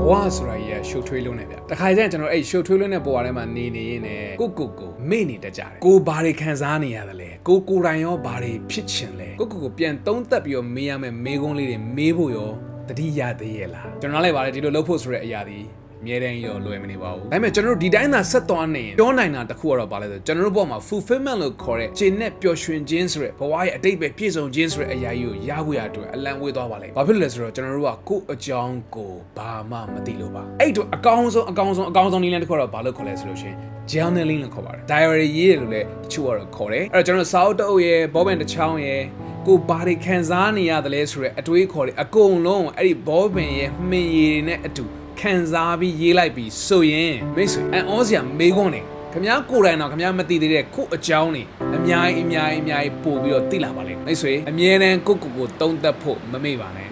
ဘဝဆိုတာကြီးကရှုပ်ထွေးလုံးနေဗျတခါကျရင်ကျွန်တော်အဲ့ရှုပ်ထွေးလုံးတဲ့ဘဝထဲမှာနေနေရင်းနဲ့ကိုမေ့နေတတ်ကြတယ်ကိုဘာတွေခံစားနေရတယ်လဲကိုတိုင်ရောဘာတွေဖြစ်ချင်လဲကိုပြန်သုံးသပ်ပြီးတော့မေးရမယ်မေးခွန်းလေးတွေမေးဖို့ရောတတိယသေးရဲ့လားကျွန်တော်လည်းဗါလေဒီလိုလုပ်ဖို့ဆိုတဲ့အရာဒီအမြဲတမ်းရောလွယ်မနေပါဘူးဒါပေမဲ့ကျွန်တော်တို့ဒီတိုင်းသာဆက်သွားနေရင်ပြောနိုင်တာတခုကတော့ဗါလဲဆိုကျွန်တော်တို့ဘောမှာ fulfillment လို့ခေါ်တဲ့ခြေနဲ့ပျော်ရွှင်ခြင်းဆိုတဲ့ဘဝရဲ့အတိတ်ပဲပြည့်စုံခြင်းဆိုတဲ့အရာကြီးကိုရဖို့ရအတွက်အလံဝေးသွားပါလေဘာဖြစ်လို့လဲဆိုတော့ကျွန်တော်တို့ကကိုယ့်အကြောင်းကိုဘာမှမသိလို့ပါအဲ့တို့အကောင်းဆုံးနည်းလမ်းတစ်ခုတော့ဘာလို့ခေါ်လဲဆိုလို့ရှင် journaling လို့ခေါ်ပါတယ် diary ရေးတယ်လို့လည်းတချို့ကတော့ခေါ်တယ်အဲ့တော့ကျွန်တော်စာအုပ်တအုပ်ရဲ့ဘောပင်တစ်ချောင်းရဲ့ကိုဘာတွေခံစားနေရတယ်လဲဆိုတဲ့အတွေးခေါ်တယ်အကုန်လုံးအဲ့ဒီဘောပင်ရဲ့မှင်ရည်တွေနဲ့အတူခံစားပြီးရေးလိုက်ပြီးဆိုရင်မိတ်ဆွေအန်အောစရာမေးခွန်းနေခင်ဗျားကိုယ်တိုင်တော့ခင်ဗျားမသိသေးတဲ့ခုအကြောင်းနေအများကြီးပို့ပြီးတော့သိလာပါလိမ့်မယ်မိတ်ဆွေအမြဲတမ်းကိုသုံးသပ်ဖို့မမေ့ပါနဲ့